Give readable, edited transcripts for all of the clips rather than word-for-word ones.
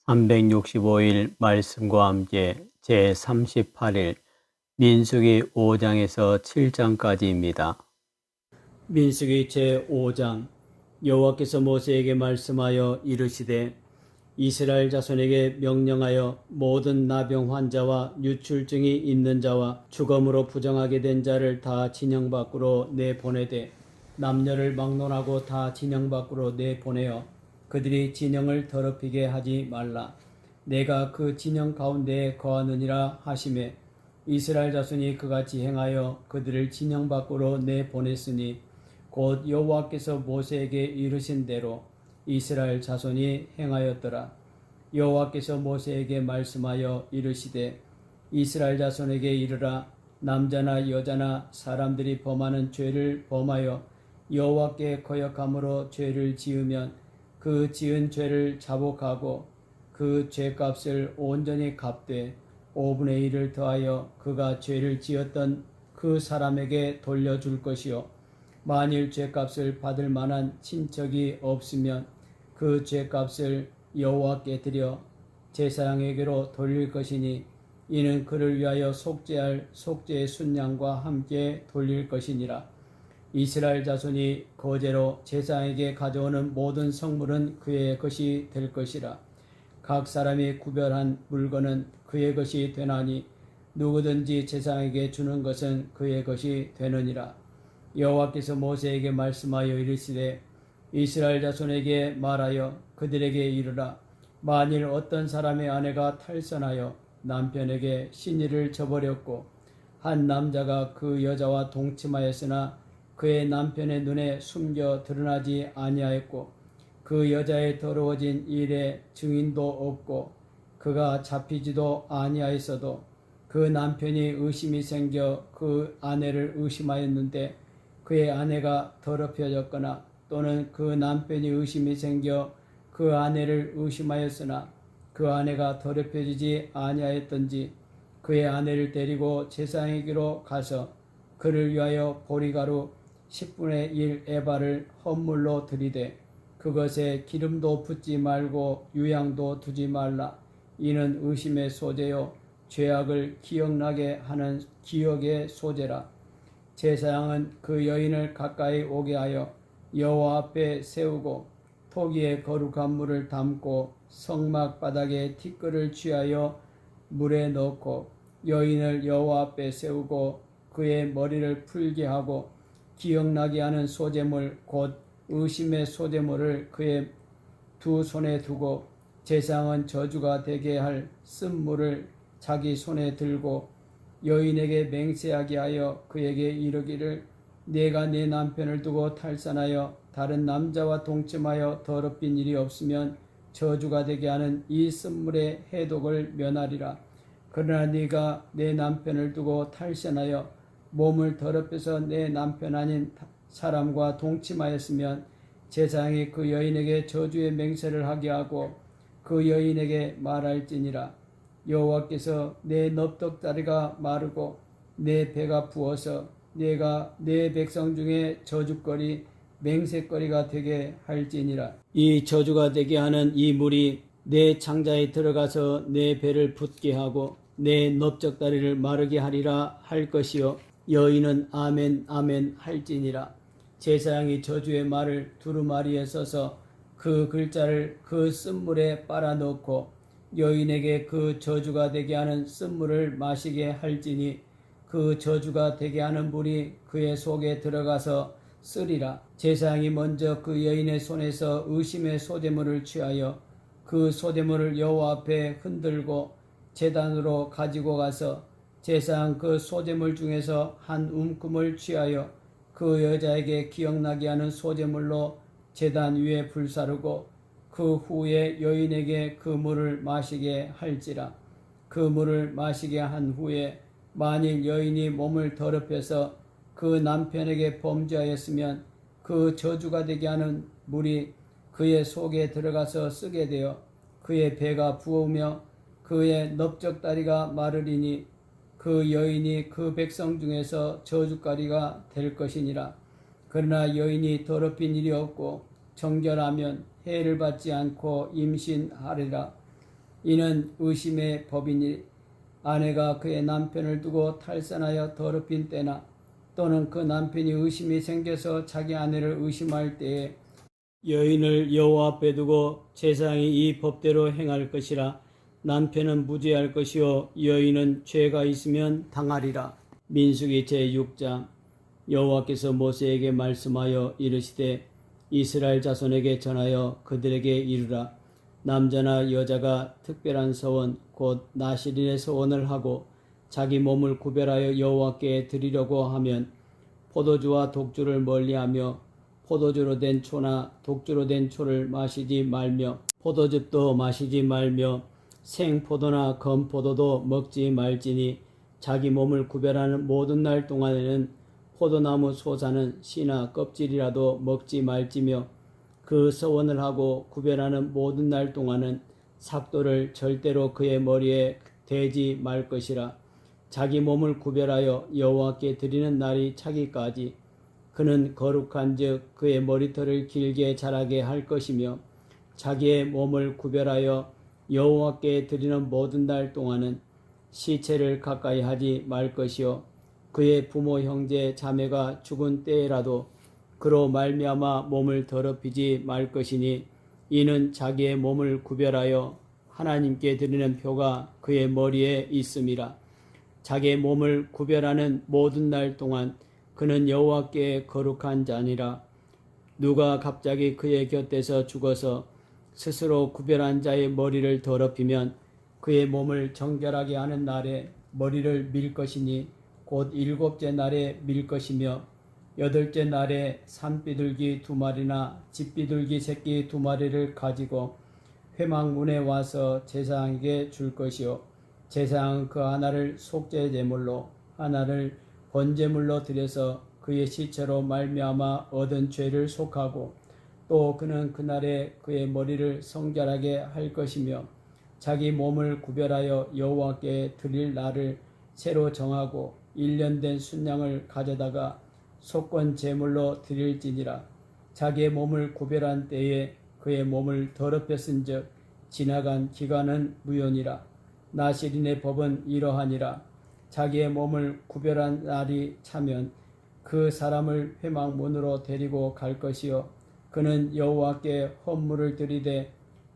365일 말씀과 함께 제38일 민수기 5장에서 7장까지입니다. 민수기 제5장. 여호와께서 모세에게 말씀하여 이르시되 이스라엘 자손에게 명령하여 모든 나병 환자와 유출증이 있는 자와 죽음으로 부정하게 된 자를 다 진영 밖으로 내보내되 남녀를 막론하고 다 진영 밖으로 내보내어 그들이 진영을 더럽히게 하지 말라. 내가 그 진영 가운데에 거하느니라 하시매 이스라엘 자손이 그같이 행하여 그들을 진영 밖으로 내보냈으니 곧 여호와께서 모세에게 이르신 대로 이스라엘 자손이 행하였더라. 여호와께서 모세에게 말씀하여 이르시되 이스라엘 자손에게 이르라. 남자나 여자나 사람들이 범하는 죄를 범하여 여호와께 거역함으로 죄를 지으면 그 지은 죄를 자복하고 그 죄값을 온전히 갚되 5분의 1을 더하여 그가 죄를 지었던 그 사람에게 돌려줄 것이요 만일 죄값을 받을 만한 친척이 없으면 그 죄값을 여호와께 드려 제사장에게로 돌릴 것이니 이는 그를 위하여 속죄할 속죄의 순양과 함께 돌릴 것이니라. 이스라엘 자손이 거제로 제사장에게 가져오는 모든 성물은 그의 것이 될 것이라. 각 사람이 구별한 물건은 그의 것이 되나니 누구든지 제사장에게 주는 것은 그의 것이 되느니라. 여호와께서 모세에게 말씀하여 이르시되 이스라엘 자손에게 말하여 그들에게 이르라. 만일 어떤 사람의 아내가 탈선하여 남편에게 시니를 저버렸고 한 남자가 그 여자와 동침하였으나 그의 남편의 눈에 숨겨 드러나지 아니하였고 그 여자의 더러워진 일에 증인도 없고 그가 잡히지도 아니하였어도 그 남편이 의심이 생겨 그 아내를 의심하였는데 그의 아내가 더럽혀졌거나 또는 그 남편이 의심이 생겨 그 아내를 의심하였으나 그 아내가 더럽혀지지 아니하였던지 그의 아내를 데리고 제사장에게로 가서 그를 위하여 보리가루 10분의 1 에바를 헌물로 드리되 그것에 기름도 붓지 말고 유향도 두지 말라. 이는 의심의 소재요 죄악을 기억나게 하는 기억의 소재라. 제사장은 그 여인을 가까이 오게 하여 여호와 앞에 세우고 토기에 거룩한 물을 담고 성막 바닥에 티끌을 취하여 물에 넣고 여인을 여호와 앞에 세우고 그의 머리를 풀게 하고 기억나게 하는 소재물 곧 의심의 소재물을 그의 두 손에 두고 제사장은 저주가 되게 할 쓴물을 자기 손에 들고 여인에게 맹세하게 하여 그에게 이르기를 내가 내 남편을 두고 탈선하여 다른 남자와 동침하여 더럽힌 일이 없으면 저주가 되게 하는 이 쓴물의 해독을 면하리라. 그러나 네가 내 남편을 두고 탈선하여 몸을 더럽혀서 내 남편 아닌 사람과 동침하였으면 제사장이 그 여인에게 저주의 맹세를 하게 하고 그 여인에게 말할지니라. 여호와께서 내 넙떡다리가 마르고 내 배가 부어서 내가 내 백성 중에 저주거리 맹세거리가 되게 할지니라. 이 저주가 되게 하는 이 물이 내 창자에 들어가서 내 배를 붓게 하고 내 넓적다리를 마르게 하리라 할 것이요 여인은 아멘 아멘 할지니라. 제사장이 저주의 말을 두루마리에 써서 그 글자를 그 쓴물에 빨아넣고 여인에게 그 저주가 되게 하는 쓴물을 마시게 할지니 그 저주가 되게 하는 물이 그의 속에 들어가서 쓰리라. 제사장이 먼저 그 여인의 손에서 의심의 소재물을 취하여 그 소재물을 여호와 앞에 흔들고 제단으로 가지고 가서 제사장 그 소재물 중에서 한 움큼을 취하여 그 여자에게 기억나게 하는 소재물로 제단 위에 불사르고 그 후에 여인에게 그 물을 마시게 할지라. 그 물을 마시게 한 후에 만일 여인이 몸을 더럽혀서 그 남편에게 범죄하였으면 그 저주가 되게 하는 물이 그의 속에 들어가서 쓰게 되어 그의 배가 부으며 그의 넓적다리가 마르리니 그 여인이 그 백성 중에서 저주거리가 될 것이니라. 그러나 여인이 더럽힌 일이 없고 정결하면 해를 받지 않고 임신하리라. 이는 의심의 법이니 아내가 그의 남편을 두고 탈선하여 더럽힌 때나 또는 그 남편이 의심이 생겨서 자기 아내를 의심할 때에 여인을 여호와 앞에 두고 제사장이 이 법대로 행할 것이라. 남편은 무죄할 것이요 여인은 죄가 있으면 당하리라. 민수기 제6장. 여호와께서 모세에게 말씀하여 이르시되 이스라엘 자손에게 전하여 그들에게 이르라. 남자나 여자가 특별한 서원 곧 나실인의 서원을 하고 자기 몸을 구별하여 여호와께 드리려고 하면 포도주와 독주를 멀리하며 포도주로 된 초나 독주로 된 초를 마시지 말며 포도즙도 마시지 말며 생포도나 검포도도 먹지 말지니 자기 몸을 구별하는 모든 날 동안에는 포도나무 솟아는 씨나 껍질이라도 먹지 말지며 그 서원을 하고 구별하는 모든 날 동안은 삭도를 절대로 그의 머리에 대지 말 것이라. 자기 몸을 구별하여 여호와께 드리는 날이 차기까지 그는 거룩한즉 그의 머리털을 길게 자라게 할 것이며 자기의 몸을 구별하여 여호와께 드리는 모든 날 동안은 시체를 가까이 하지 말 것이요 그의 부모 형제 자매가 죽은 때에라도 그로 말미암아 몸을 더럽히지 말 것이니 이는 자기의 몸을 구별하여 하나님께 드리는 표가 그의 머리에 있음이라. 자기의 몸을 구별하는 모든 날 동안 그는 여호와께 거룩한 자니라. 누가 갑자기 그의 곁에서 죽어서 스스로 구별한 자의 머리를 더럽히면 그의 몸을 정결하게 하는 날에 머리를 밀 것이니 곧 7째 날에 밀 것이며 8째 날에 산비둘기 2마리나 집비둘기 새끼 2마리를 가지고 회막문에 와서 제사장에게 줄 것이요 제사장은 그 하나를 속죄 제물로 하나를 번제물로 드려서 그의 시체로 말미암아 얻은 죄를 속하고 또 그는 그날에 그의 머리를 성결하게 할 것이며 자기 몸을 구별하여 여호와께 드릴 날을 새로 정하고 1년 된 순양을 가져다가 속건 제물로 드릴지니라. 자기의 몸을 구별한 때에 그의 몸을 더럽혔은즉 지나간 기간은 무효니라. 나실인의 법은 이러하니라. 자기의 몸을 구별한 날이 차면 그 사람을 회막문으로 데리고 갈 것이요 그는 여호와께 헌물을 드리되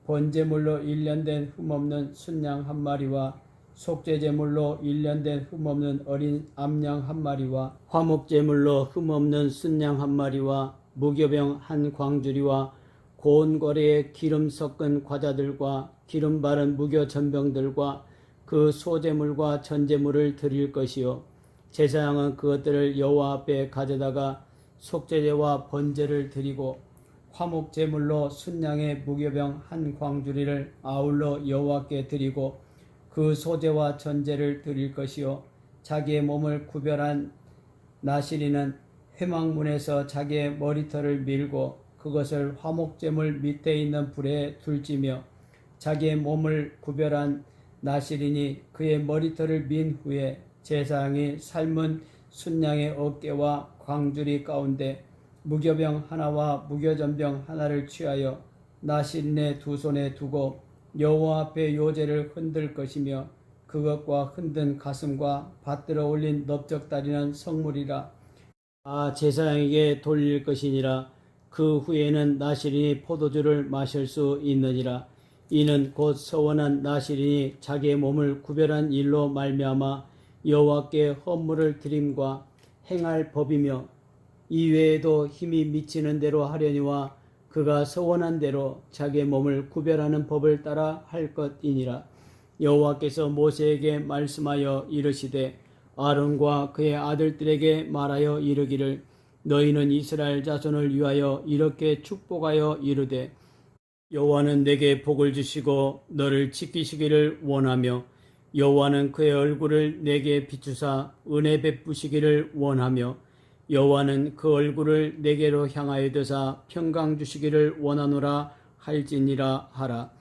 번제물로 1년 된 흠없는 순양 1마리와 속죄제물로 1년 된 흠없는 어린 암양 1마리와 화목제물로 흠없는 순양 1마리와 무교병 1광주리와 고운 거래에 기름 섞은 과자들과 기름 바른 무교 전병들과 그 소제물과 전제물을 드릴 것이요 제사장은 그것들을 여호와 앞에 가져다가 속죄제와 번제를 드리고 화목제물로 순양의 무교병 1광주리를 아울러 여호와께 드리고 그 소제와 전제를 드릴 것이요 자기의 몸을 구별한 나실인은 회막문에서 자기의 머리털을 밀고 그것을 화목제물 밑에 있는 불에 둘지며 자기의 몸을 구별한 나실인이 그의 머리털을 민 후에 제사장이 삶은 순양의 어깨와 광주리 가운데 무교병 하나와 무교전병 하나를 취하여 나실인의 두 손에 두고 여호와 앞에 요제를 흔들 것이며 그것과 흔든 가슴과 받들어 올린 넓적다리는 성물이라. 제사장에게 돌릴 것이니라. 그 후에는 나실인이 포도주를 마실 수 있느니라. 이는 곧 서원한 나실인이 자기의 몸을 구별한 일로 말미암아 여호와께 헌물을 드림과 행할 법이며 이외에도 힘이 미치는 대로 하려니와 그가 서원한 대로 자기의 몸을 구별하는 법을 따라 할 것이니라. 여호와께서 모세에게 말씀하여 이르시되 아론과 그의 아들들에게 말하여 이르기를 너희는 이스라엘 자손을 위하여 이렇게 축복하여 이르되 여호와는 내게 복을 주시고 너를 지키시기를 원하며 여호와는 그의 얼굴을 내게 비추사 은혜 베푸시기를 원하며 여호와는 그 얼굴을 내게로 향하여 드사 평강 주시기를 원하노라 할지니라 하라.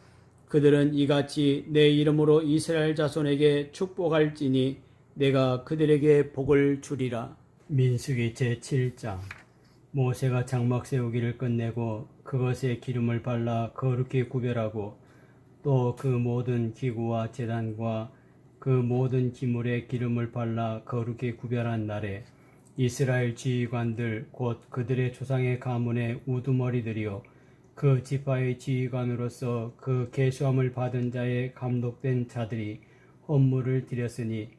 그들은 이같이 내 이름으로 이스라엘 자손에게 축복할지니 내가 그들에게 복을 주리라. 민수기 제7장. 모세가 장막 세우기를 끝내고 그것에 기름을 발라 거룩히 구별하고 또 그 모든 기구와 제단과 그 모든 기물에 기름을 발라 거룩히 구별한 날에 이스라엘 지휘관들 곧 그들의 조상의 가문의 우두머리들이요 그 지파의 지휘관으로서 그 계수함을 받은 자의 감독된 자들이 헌물을 드렸으니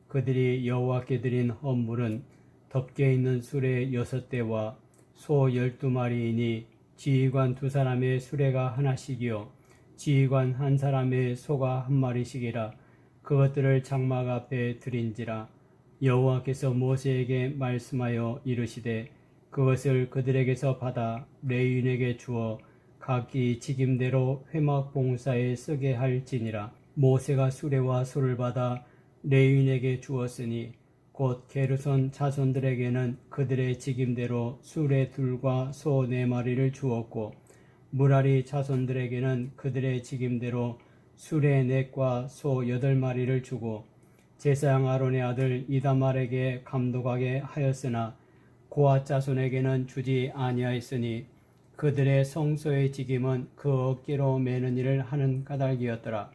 그들이 여호와께 드린 헌물은 덮개 있는 수레 6대와 소 12마리이니 지휘관 2사람의 수레가 하나씩이요 지휘관 1사람의 소가 1마리씩이라. 그것들을 장막 앞에 드린지라. 여호와께서 모세에게 말씀하여 이르시되 그것을 그들에게서 받아 레위인에게 주어 각기 직임대로 회막 봉사에 쓰게 할지니라. 모세가 수레와 소를 받아 레위인에게 주었으니 곧 게르손 자손들에게는 그들의 직임대로 수레 2과 소 4마리를 주었고 무라리 자손들에게는 그들의 직임대로 수레 4과 소 8마리를 주고 제사장 아론의 아들 이다말에게 감독하게 하였으나 고앗 자손에게는 주지 아니하였으니 그들의 성소의 직임은 그 어깨로 매는 일을 하는 까닭이었더라.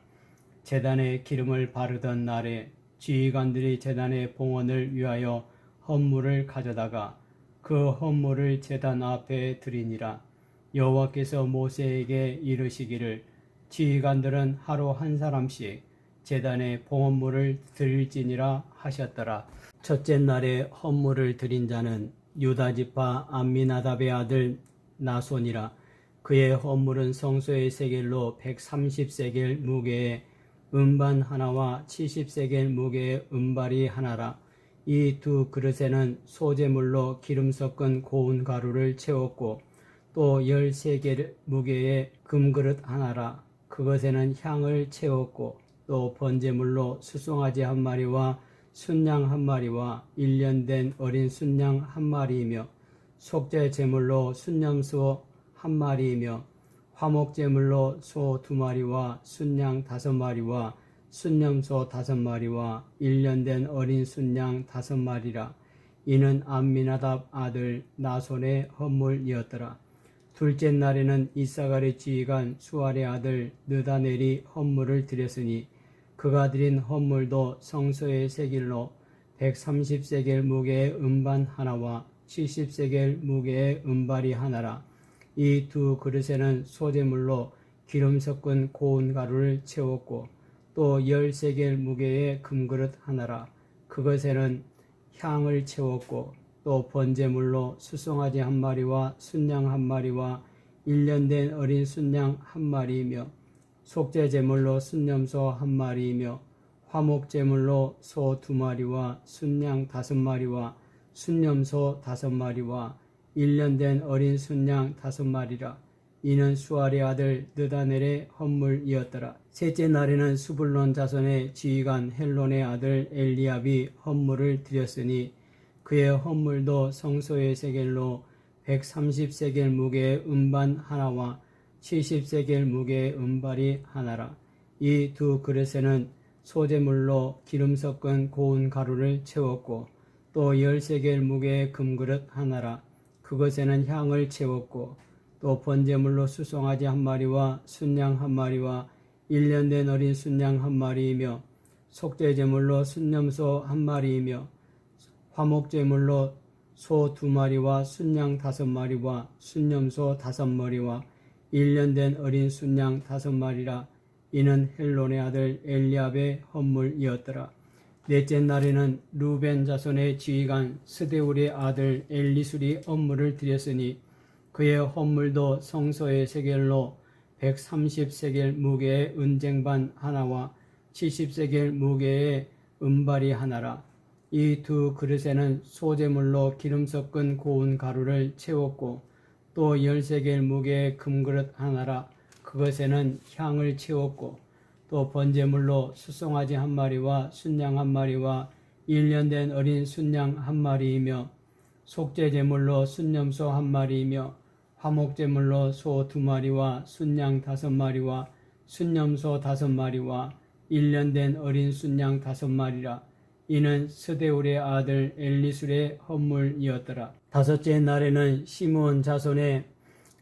제단에 기름을 바르던 날에 지휘관들이 제단의 봉헌을 위하여 헌물을 가져다가 그 헌물을 제단 앞에 드리니라. 여호와께서 모세에게 이르시기를 지휘관들은 하루 1사람씩 제단에 봉헌물을 드릴지니라 하셨더라. 첫째 날에 헌물을 드린 자는 유다지파 암미나답의 아들 나손이라. 그의 헌물은 성소의 세겔로 130세겔 무게의 음반 하나와 70세겔 무게의 음발이 하나라. 이 2 그릇에는 소재물로 기름 섞은 고운 가루를 채웠고 또 13개 무게의 금그릇 하나라. 그것에는 향을 채웠고 또 번제물로 수송아지 1마리와 순양 1마리와 1년 된 어린 순양 1마리이며 속죄 제물로 순염소 1마리이며 화목제물로 소 2마리와 순양 5마리와 순염소 5마리와 1년 된 어린 순양 5마리라. 이는 암미나답 아들 나손의 헌물이었더라. 둘째 날에는 이사갈의 지휘관 수알의 아들 느다넬이 헌물을 드렸으니 그가 드린 헌물도 성소의 세겔로 130세겔 무게의 음반 하나와 70세겔 무게의 음발이 하나라. 이 2 그릇에는 소재물로 기름 섞은 고운 가루를 채웠고 또 10세겔 무게의 금그릇 하나라. 그것에는 향을 채웠고 또 번제물로 수송아지 1마리와 순양 1마리와 1년 된 어린 순양 1마리이며 속죄제물로 순염소 1마리이며 화목제물로 소 2마리와 순양 5마리와 순염소 5마리와 1년 된 어린 순양 5마리라. 이는 수알의 아들 느다넬의 헌물이었더라. 셋째 날에는 수불론 자손의 지휘관 헬론의 아들 엘리압이 헌물을 드렸으니 그의 헌물도 성소의 세겔로 130세겔 무게의 음반 하나와 70세겔 무게의 음발이 하나라. 이 2 그릇에는 소재물로 기름 섞은 고운 가루를 채웠고 또 10세겔 무게의 금그릇 하나라. 그것에는 향을 채웠고 또 번제물로 수송아지 1마리와 순양 1마리와 1년 된 어린 순양 1마리이며 속죄제물로 순염소 1마리이며 화목제물로 소 2마리와 순양 5마리와 순염소 5마리와 1년 된 어린 순양 5마리라. 이는 헬론의 아들 엘리압의 헌물이었더라. 넷째 날에는 루벤 자손의 지휘관 스데울의 아들 엘리술이 헌물을 드렸으니 그의 헌물도 성소의 세겔로 130세겔 무게의 은쟁반 하나와 70세겔 무게의 은발이 하나라. 이 2 그릇에는 소재물로 기름 섞은 고운 가루를 채웠고 또 10세겔 무게의 금그릇 하나라. 그것에는 향을 채웠고 또 번제물로 수송아지 1마리와 순양 1마리와 1년 된 어린 순양 1마리이며 속죄제물로 순염소 1마리이며 화목제물로 소 2마리와 순양 5마리와 순염소 5마리와 1년 된 어린 순양 5마리라. 이는 스데울의 아들 엘리술의 헌물이었더라. 다섯째 날에는 시므온 자손의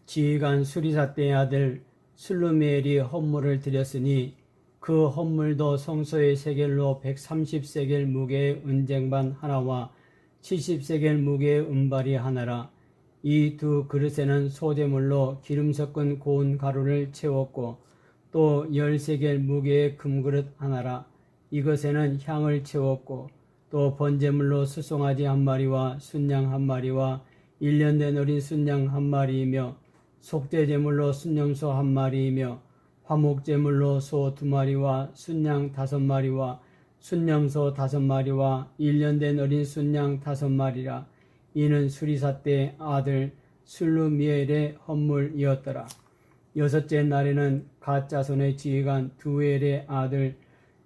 지휘관 수리사떼의 아들 슬루미엘이 헌물을 드렸으니 그 헌물도 성소의 세겔로 130세겔 무게의 은쟁반 하나와 70세겔 무게의 은발이 하나라. 이 두 그릇에는 소재물로 기름 섞은 고운 가루를 채웠고 또 10세겔 무게의 금그릇 하나라. 이것에는 향을 채웠고 또 번제물로 수송아지 한 마리와 순양 한 마리와 1년 된 어린 순양 한 마리이며 속죄제물로 순염소 한 마리이며 화목제물로 소 2마리와 순양 5마리와 순염소 5마리와 1년 된 어린 순양 5마리라. 이는 수리사 때 아들 슬루미엘의 헌물이었더라. 여섯째 날에는 갓 자손의 지휘관 두엘의 아들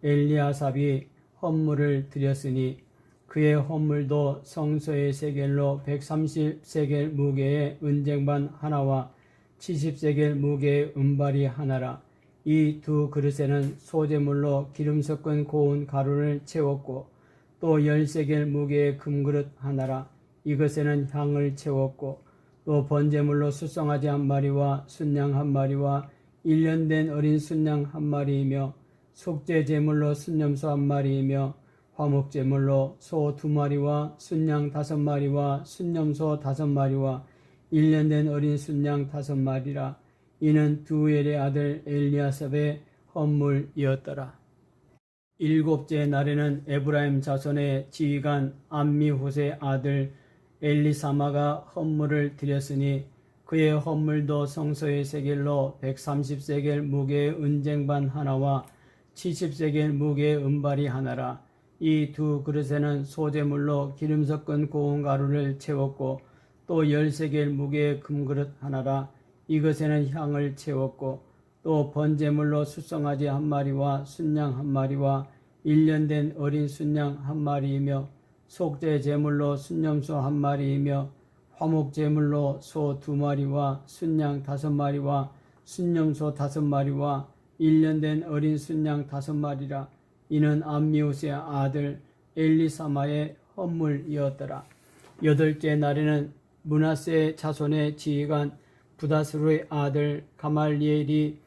엘리아삽이 헌물을 드렸으니 그의 헌물도 성소의 세겔로 130세겔 무게의 은쟁반 하나와 70세겔 무게의 은발이 하나라. 이 두 그릇에는 소재물로 기름 섞은 고운 가루를 채웠고 또 10세겔 무게의 금그릇 하나라. 이것에는 향을 채웠고 또 번제물로 수송아지 한 마리와 순양 한 마리와 1년 된 어린 순양 한 마리이며 속죄제물로 순염소 한 마리이며 화목제물로 소 2마리와 순양 5마리와 순염소 5마리와 1년 된 어린 순양 5마리라. 이는 두엘의 아들 엘리아삽의 헌물이었더라. 일곱째 날에는 에브라임 자손의 지휘관 암미훗의 아들 엘리사마가 헌물을 드렸으니 그의 헌물도 성소의 세겔로 130세겔 무게의 은쟁반 하나와 70세겔 무게의 은발이 하나라. 이 두 그릇에는 소재물로 기름 섞은 고운 가루를 채웠고 또 10세겔 무게의 금그릇 하나라. 이것에는 향을 채웠고 또 번제물로 수송아지 한 마리와 순양 한 마리와 1년 된 어린 순양 한 마리이며 속죄 제물로 순염소 한 마리이며 화목 제물로 소 2마리와 순양 5마리와 순염소 5마리와 1년 된 어린 순양 5마리라. 이는 암미훗의 아들 엘리사마의 헌물이었더라. 여덟째 날에는 므낫세 자손의 지휘관 부다스루의 아들 가말리엘이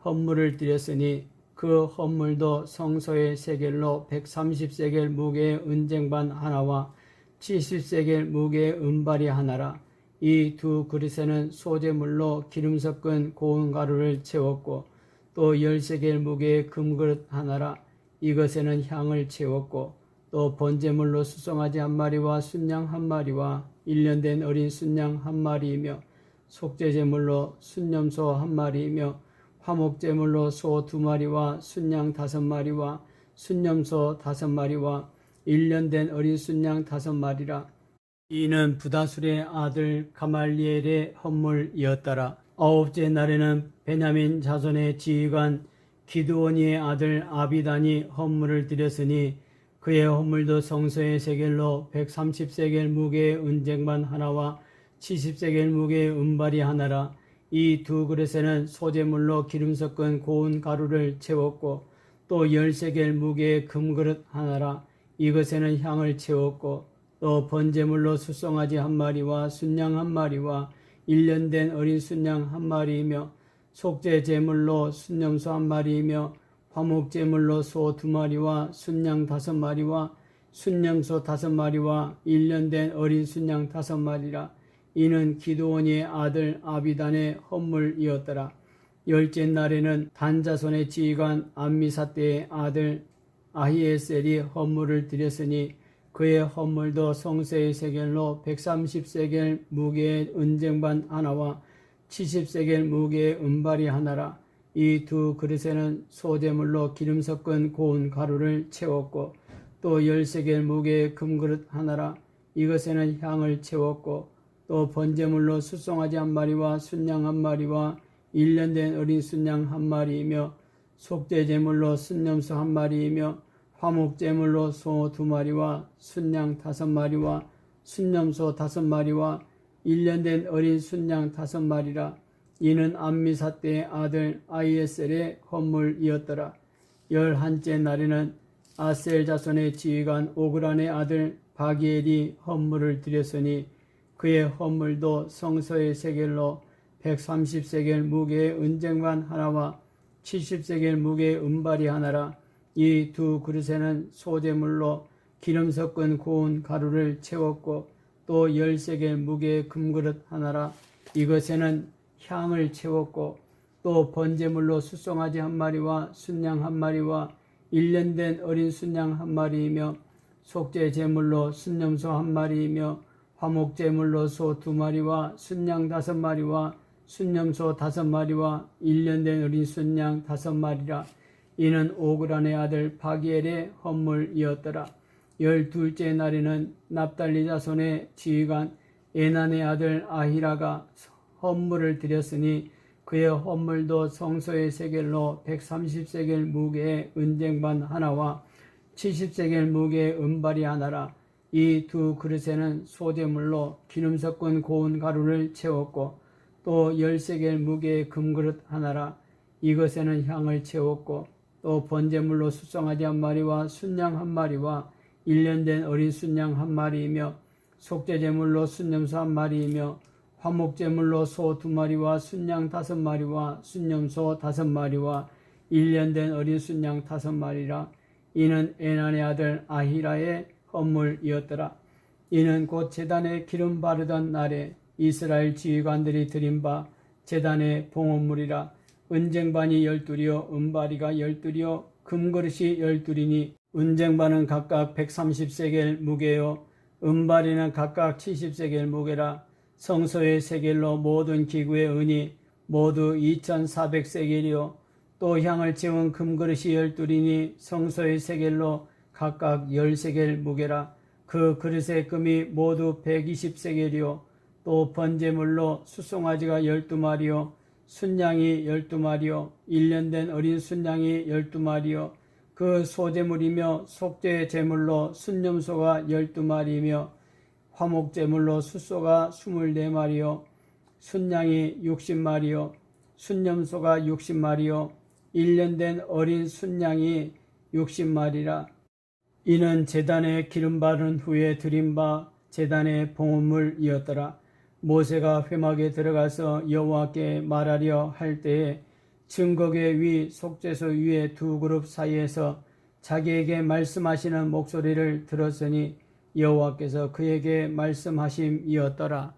헌물을 드렸으니 그 헌물도 성소의 세겔로 130세겔 무게의 은쟁반 하나와 70세겔 무게의 은발이 하나라. 이 두 그릇에는 소재물로 기름 섞은 고운 가루를 채웠고 또 10세겔 무게의 금그릇 하나라. 이것에는 향을 채웠고 또 번제물로 수송아지 한 마리와 순양 한 마리와 1년 된 어린 순양 한 마리이며 속죄제물로 순염소 한 마리이며 화목제물로 소 2마리와 순양 5마리와 순염소 5마리와 1년 된 어린 순양 5마리라. 이는 부다술의 아들 가말리엘의 헌물이었더라. 아홉째 날에는 베냐민 자손의 지휘관 기드오니의 아들 아비단이 헌물을 드렸으니 그의 헌물도 성소의 세겔로 130세겔 무게의 은쟁반 하나와 70세겔 무게의 은발이 하나라. 이 두 그릇에는 소재물로 기름 섞은 고운 가루를 채웠고 또 10세겔 무게의 금그릇 하나라. 이것에는 향을 채웠고 또 번제물로 수송아지 한 마리와 순양 한 마리와 1년 된 어린 순양 한 마리이며 속죄 제물로 순염소 한 마리이며 화목제물로 소 2마리와 순양 5마리와 순염소 5마리와 1년 된 어린 순양 5마리라. 이는 기드온의 아들 아비단의 헌물이었더라. 열째 날에는 단자손의 지휘관 암미사대의 아들 아히에셀이 헌물을 드렸으니 그의 헌물도 성소의 세겔로 130세겔 무게의 은쟁반 하나와 70세겔 무게의 은발이 하나라. 이 두 그릇에는 소재물로 기름 섞은 고운 가루를 채웠고 또 10세겔 무게의 금그릇 하나라. 이것에는 향을 채웠고 또 번제물로 수송아지 한 마리와 순양 한 마리와 1년 된 어린 순양 한 마리이며 속죄제물로 순염소 한 마리이며 화목제물로 소 2마리와 순양 5마리와 순염소 5마리와 1년 된 어린 순양 5마리라. 이는 암미사대의 아들 아히에셀의 헌물이었더라. 11째 날에는 아셀 자손의 지휘관 오그란의 아들 바기엘이 헌물을 드렸으니 그의 헌물도 성소의 세겔로 130세겔 무게의 은쟁반 하나와 70세겔 무게의 은발이 하나라. 이 두 그릇에는 소재물로 기름 섞은 고운 가루를 채웠고 또 10세겔 무게의 금그릇 하나라. 이것에는 향을 채웠고 또 번제물로 숫송아지 한 마리와 순양 한 마리와 1년 된 어린 순양 한 마리이며 속죄 제물로 순염소 한 마리이며 화목 제물로 소 2마리와 순양 5마리와 순염소 5마리와 1년 된 어린 순양 5마리라. 이는 오그란의 아들 바기엘의 헌물이었더라. 12째 날에는 납달리 자손의 지휘관 에난의 아들 아히라가 헌물을 드렸으니 그의 헌물도 성소의 세겔로 130세겔 무게의 은쟁반 하나와 70세겔 무게의 은발이 하나라. 이 두 그릇에는 소재물로 기름 섞은 고운 가루를 채웠고 또 10세겔 무게의 금그릇 하나라. 이것에는 향을 채웠고 또 번제물로 숫송아지 한 마리와 순양 한 마리와 1년 된 어린 순양 한 마리이며 속죄제물로 순염소 한 마리이며 화목제물로 소 2마리와 순양 5마리와 순염소 5마리와 1년 된 어린 순양 5마리라. 이는 에난의 아들 아히라의 헌물이었더라. 이는 곧 제단에 기름 바르던 날에 이스라엘 지휘관들이 드린 바 제단의 봉헌물이라. 은쟁반이 12이요 은바리가 12이요 금그릇이 12이니 은쟁반은 각각 130세겔 무게요 은바리는 각각 70세겔 무게라. 성소의 세겔로 모든 기구의 은이 모두 2400세겔이요 또 향을 채운 금그릇이 12이니 성소의 세겔로 각각 10세겔 무게라. 그 그릇의 금이 모두 120세겔이요 또 번제물로 숫송아지가 12마리요 순양이 12마리요 1년 된 어린 순양이 12마리요 그 소제물이며 속죄 제물로 순염소가 12마리이며 화목제물로 숫소가 24마리요 순양이 60마리요 순염소가 60마리요 1년 된 어린 순양이 60마리라. 이는 제단에 기름 바른 후에 드린 바 제단의 봉헌물이었더라. 모세가 회막에 들어가서 여호와께 말하려 할 때에 증거궤 위 속죄소 위에 두 그룹 사이에서 자기에게 말씀하시는 목소리를 들었으니 여호와께서 그에게 말씀하심이었더라.